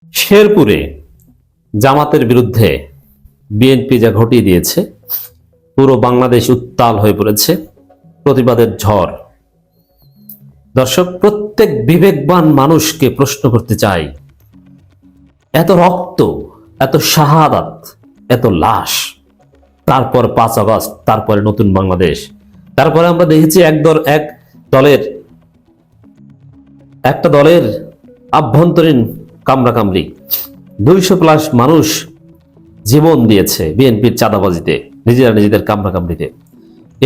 শেরপুরে জামাতের বিরুদ্ধে বিএনপি যা ঘটিয়ে দিয়েছে, পুরো বাংলাদেশ উত্তাল হয়ে পড়েছে, প্রতিবাদের ঝড়। দর্শক, প্রত্যেক বিবেকবান মানুষকে প্রশ্ন করতে চাই, এত রক্ত, এত শাহাদাত, এত লাশ, তারপর 5 আগস্ট, তারপরে নতুন বাংলাদেশ, তারপরে আমরা দেখেছি একটা দলের আভ্যন্তরীণ কামড়াকামড়ি, 200+ মানুষ জীবন দিয়েছে বিএনপির চাঁদাবাজিতে, নিজেদের কামড়াকামড়িতে।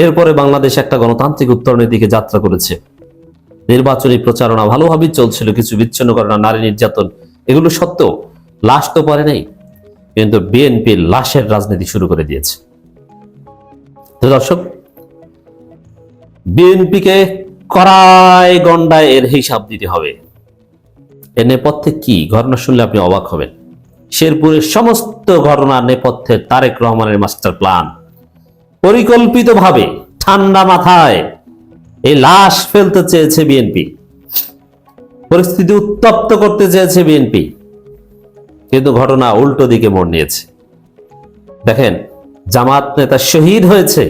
এরপরে বাংলাদেশ একটা গণতান্ত্রিক উত্তরণের দিকে যাত্রা করেছে। নির্বাচনী প্রচারণা ভালোভাবেই চলছিল, কিছু বিচ্ছিন্ন ঘটনা, নারী নির্যাতন, এগুলো সত্ত্বেও লাশ তো পরে নেই, কিন্তু বিএনপির লাশের রাজনীতি শুরু করে দিয়েছে। তো দর্শক, বিএনপিকে কড়ায় গন্ডায় এর হিসাব দিতে হবে। এর নেপথ্যে কি ঘটনা শুনলে আপনি অবাক হবেন। শেরপুরের সমস্ত ঘটনার নেপথ্যে তারেক রহমানের মাস্টার প্ল্যান। পরিকল্পিতভাবে ঠান্ডা মাথায় এই লাশ ফেলতে চেয়েছে বিএনপি, পরিস্থিতি উত্তপ্ত করতে চেয়েছে বিএনপি, কিন্তু ঘটনা উল্টো দিকে মোড় নিয়েছে। দেখেন, জামাত নেতা শহীদ হয়েছে,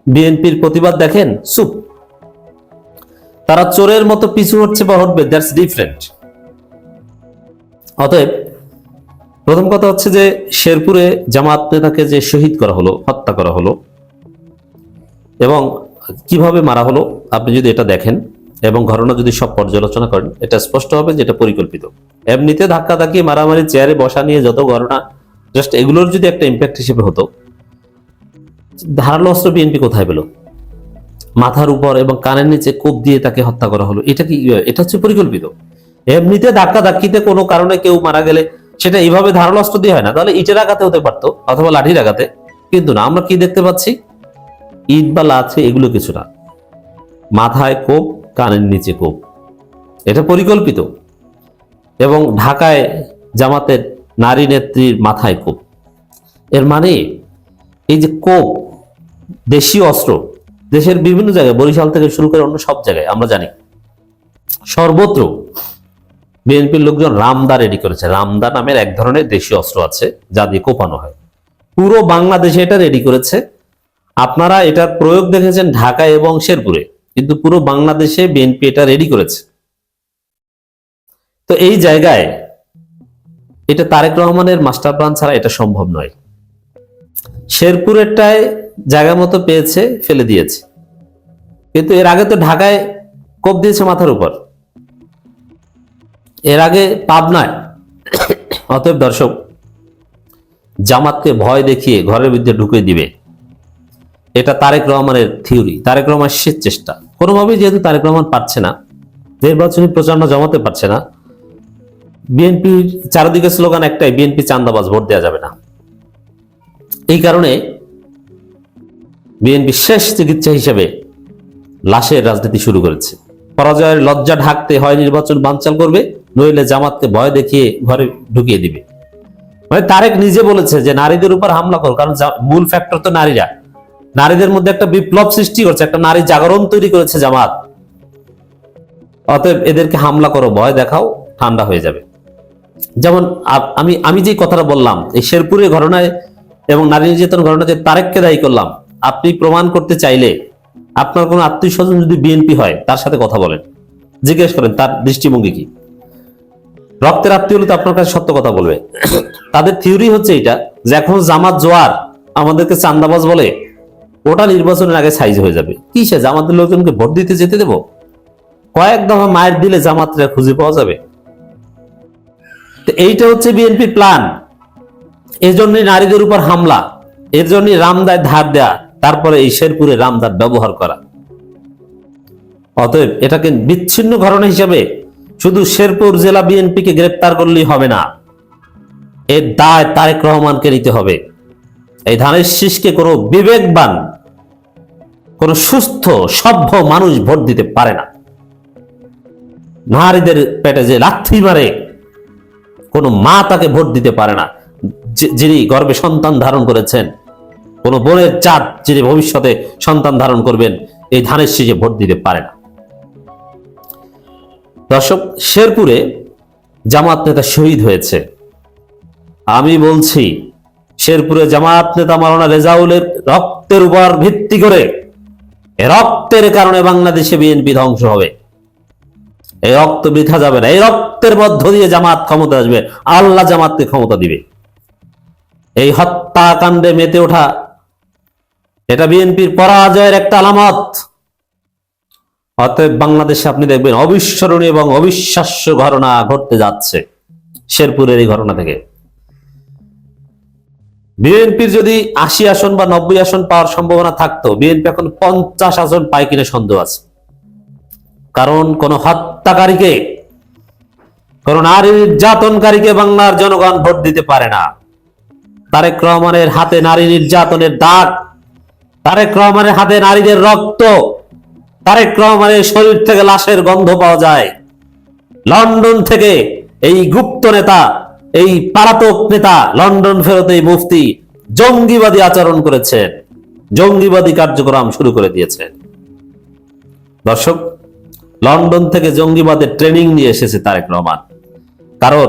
বিএনপির প্রতিবাদ দেখেন চুপ। তারা চোরের মতো পিছু হচ্ছে বা হটবে, দ্যাটস ডিফারেন্ট। অতএব প্রথম কথা হচ্ছে যে শেরপুরে জামাত নেতাকে যে শহীদ করা হলো, হত্যা করা হলো, এবং কিভাবে মারা হলো, আপনি যদি এটা দেখেন এবং ঘটনা যদি সব পর্যালোচনা করেন, এটা স্পষ্ট হবে যে এটা পরিকল্পিত। এমনিতে ধাক্কাধাক্কি, মারামারি, চেয়ারে বসা নিয়ে যত ঘটনা, জাস্ট এগুলোর যদি একটা ইম্প্যাক্ট হিসেবে হতো, ধারালো অস্ত্র বিএনপি কোথায় পেল? মাথার উপর এবং কানের নিচে কোপ দিয়ে তাকে হত্যা করা হলো, এটা কি? এটা হচ্ছে পরিকল্পিত। এমনিতে ধাক্কাধাক্কিতে কোনো কারণে কেউ মারা গেলে সেটা এইভাবে ধারালো অস্ত্র দিয়ে হয় না, তাহলে ইটের আঘাতে হতে পারতো অথবা লাঠির আঘাতে। কিন্তু না, আমরা কি দেখতে পাচ্ছি? ইট বা লাঠি এগুলো কিছু না, মাথায় কোপ, কানের নিচে কোপ। এটা পরিকল্পিত। এবং ঢাকায় জামাতের নারী নেত্রীর মাথায় কোপ। এর মানে এই যে কোপ, দেশীয় অস্ত্র, দেশের বিভিন্ন জায়গায়, বরিশাল থেকে শুরু করে অন্য সব জায়গায় আমরা জানি, সর্বত্র বিএনপির লোকজন রামদা রেডি করেছে। রামদা নামের এক ধরনের দেশীয় অস্ত্র আছে যা দিয়ে কোপানো হয়। পুরো বাংলাদেশে এটা রেডি করেছে। আপনারা এটার প্রয়োগ দেখেছেন ঢাকা এবং শেরপুরে, কিন্তু পুরো বাংলাদেশে বিএনপি এটা রেডি করেছে। তো এই জায়গায় এটা তারেক রহমানের মাস্টার প্ল্যান ছাড়া এটা সম্ভব নয়। শেরপুরেরটায় জায়গা মতো পেয়েছে, ফেলে দিয়েছে, কিন্তু এর আগে তো ঢাকায় কোপ দিয়েছে মাথার উপর, এর আগে পাবনায়। অতএব দর্শক, জামাতকে ভয় দেখিয়ে ঘরের ভিতরে ঢুকে দিবে, এটা তারেক রহমানের থিওরি, তারেক রহমান শেষ চেষ্টা। কোনোভাবেই যেহেতু তারেক রহমান পারছে না, নির্বাচনী প্রচারণা জমাতে পারছে না, বিএনপির চারিদিকে স্লোগান একটাই, বিএনপি চান্দাবাজ, ভোট দেওয়া যাবে না। এই কারণে বিএনপি শেষ চিকিৎসা হিসেবে লাশের রাজনীতি শুরু করেছে। পরাজয়ের লজ্জা ঢাকতে হয় নির্বাচন বানচাল করবে, নইলে জামাতকে ভয় দেখিয়ে ঘরে ঢুকিয়ে দিবে। মানে তারেক নিজে বলেছে যে নারীদের উপর হামলা করো, কারণ মূল ফ্যাক্টর তো নারীরা। নারীদের মধ্যে একটা বিপ্লব সৃষ্টি করছে, একটা নারী জাগরণ তৈরি করেছে জামাত। অতএব এদেরকে হামলা করো, ভয় দেখাও, ঠান্ডা হয়ে যাবে। যেমন আমি যে কথাটা বললাম, এই শেরপুরের ঘটনায় এবং নারী নির্যাতন ঘটনাতে তারেককে দায়ী করলাম, আপনি প্রমাণ করতে চাইলে আপনার কোনো আত্মীয় স্বজন যদি বিএনপি হয়, তার সাথে কথা বলেন, জিজ্ঞেস করেন তার দৃষ্টিভঙ্গি কি। রক্তের আত্মীয় হলে তো আপনার কাছে সত্য কথা বলবে। তাদের থিওরি হচ্ছে এটা, যে এখন জামাত জোয়ার, আমাদেরকে চান্দাবাজ বলে, ওটা নির্বাচনের আগে সাইজ হয়ে যাবে। কি সে জামাতের লোকজনকে ভোট দিতে যেতে দেব? কয়েক দফা মায়ের দিলে জামাতরা খুঁজে পাওয়া যাবে। এইটা হচ্ছে বিএনপির প্ল্যান। এই জন্যই নারীদের উপর হামলা, এর জন্যই রামদায় ধার দেয়া, তারপরে এই শেরপুরে রামদার ব্যবহার করা। অতএব এটাকে বিচ্ছিন্ন ঘটনা হিসাবে শুধু শেরপুর জেলা বিএনপিকে গ্রেপ্তার করলেই হবে না, এর দায় তারেক রহমানকে নিতে হবে। এই ধানের শীষকে কোনো বিবেকবান, কোন সুস্থ সভ্য মানুষ ভোট দিতে পারে না। নারীদের পেটে যে লাথি মারে, কোন মা তাকে ভোট দিতে পারে না। যিনি গর্ভে সন্তান ধারণ করেছেন, কোন বোনের চাঁদ যিনি ভবিষ্যতে সন্তান ধারণ করবেন, এই ধানের শীষে ভোট দিতে পারে না। দর্শক, শেরপুরে জামাত নেতা শহীদ হয়েছে। আমি বলছি শেরপুরে জামাত নেতা মাওলানা রেজাউলের রক্তের উপর ভিত্তি করে, রক্তের কারণে বাংলাদেশে বিএনপি ধ্বংস হবে। এই রক্ত বৃথা যাবে না। এই রক্তের মধ্য দিয়ে জামাত ক্ষমতা আসবে, আল্লাহ জামাতকে ক্ষমতা দিবে। এই হত্যাকাণ্ডে মেতে ওঠা এটা বিএনপির পরাজয়ের একটা আলামত। অতএব বাংলাদেশে আপনি দেখবেন অবিস্মরণীয় এবং অবিশ্বাস্য ঘটনা ঘটতে যাচ্ছে শেরপুরের এই ঘটনা থেকে। বিএনপির যদি 80 আসন বা 90 আসন পাওয়ার সম্ভাবনা থাকতো, বিএনপি এখন 50 আসন পায় কিনা সন্দেহ আছে। কারণ কোন হত্যাকারীকে, কোন নারী নির্যাতনকারীকে বাংলার জনগণ ভোট দিতে পারে না। তারেক রহমানের হাতে নারী নির্যাতনের দাগ, তারেক রহমানের হাতে নারীদের রক্ত, তারেক রহমানের শরীর থেকে লাশের গন্ধ পাওয়া যায়। লন্ডন থেকে এই গুপ্ত নেতা, এই পলাতক নেতা, লন্ডন ফেরত এই মুফতি জঙ্গিবাদী আচরণ করেছেন, জঙ্গিবাদী কার্যক্রম শুরু করে দিয়েছেন। দর্শক, লন্ডন থেকে জঙ্গিবাদের ট্রেনিং নিয়ে এসেছে তারেক রহমান। কারণ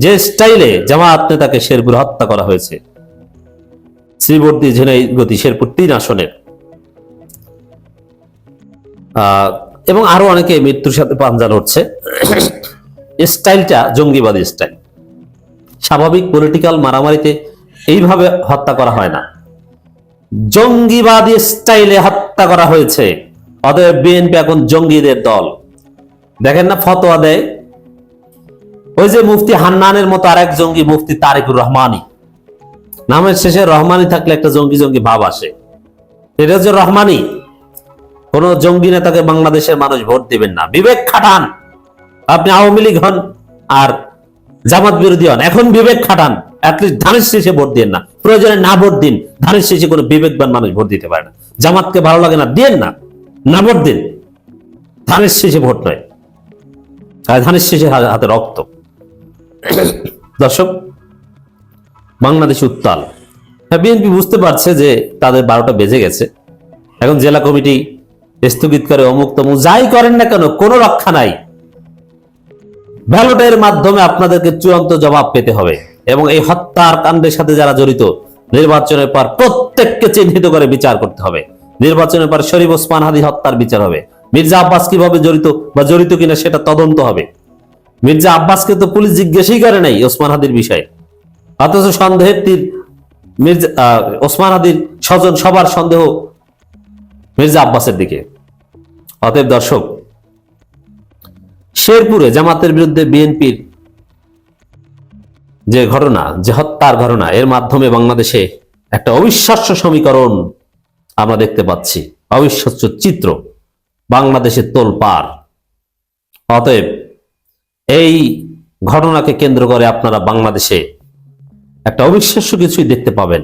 যে স্টাইলে জামাত নেতাকে শেরপুর হত্যা করা হয়েছে, শ্রীবর্দী ঝিনাইদহ শেরপুর 3 আসনের, এবং আরো অনেকে মৃত্যুর সাথে পাঞ্জা লড়ছে, স্টাইলটা জঙ্গিবাদী স্টাইল। স্বাভাবিক পলিটিক্যাল মারামারিতে এইভাবে হত্যা করা হয় না, জঙ্গিবাদী স্টাইলে হত্যা করা হয়েছে। অতএব বিএনপি এখন জঙ্গিদের দল। দেখেন না ফতোয়া দেয়, ওই যে মুফতি হান্নানের মতো আরেক জঙ্গি মুফতি তারেকুর রহমানী, নামের শেষে রহমানি থাকলে একটা জঙ্গি জঙ্গি ভাব আসে। এটা হচ্ছে রহমানি। কোন জঙ্গি নেতাকে বাংলাদেশের মানুষ ভোট দিবেন না। বিবেক খাটান। আপনি আওয়ামী লীগ হন আর জামাত বিরোধী হন, এখন বিবেক খাটান। অ্যাটলিস্ট ধানের শেষে ভোট দিন না, প্রয়োজনে না ভোট দিন। ধানের শেষে কোনো বিবেকবান মানুষ ভোট দিতে পারে না। জামাতকে ভালো লাগে না, দিন না, না ভোট দিন। ধানের শেষে ভোট নয়, ধানের শেষে হাতে রক্ত। দর্শক, বাংলাদেশ উত্তাল। বিএনপি বুঝতে পারছে যে তাদের 12টা বেজে গেছে। এখন জেলা কমিটি স্থগিত করে অমুক তমুক যাই করেন না কেন, কোনো রক্ষা নাই। ব্যালটের মাধ্যমে আপনাদেরকে চূড়ান্ত জবাব পেতে হবে। এবং এই হত্যার কাণ্ডের সাথে যারা জড়িত, নির্বাচনের পর প্রত্যেককে চিহ্নিত করে বিচার করতে হবে। নির্বাচনের পর শরীফ ওসমান হাদি হত্যার বিচার হবে। মির্জা আব্বাস কিভাবে জড়িত বা জড়িত কিনা সেটা তদন্ত হবে। মির্জা আব্বাসকে তো পুলিশ জিজ্ঞাসাই করে নাই ওসমান হাদির বিষয়ে, অথচ সন্দেহের তীর মির্জা ওসমান হাদির স্বজন সবার সন্দেহ মির্জা আব্বাসের দিকে। অতএব দর্শক, শেরপুরে জামাতের বিরুদ্ধে বিএনপির যে ঘটনা, যে হত্যার ঘটনা, এর মাধ্যমে বাংলাদেশে একটা অবিশ্বাস্য সমীকরণ আমরা দেখতে পাচ্ছি, অবিশ্বাস্য চিত্র, বাংলাদেশের তোলপাড়। অতএব এই ঘটনাকে কেন্দ্র করে আপনারা বাংলাদেশে একটা অবিশ্বাস্য কিছুই দেখতে পাবেন।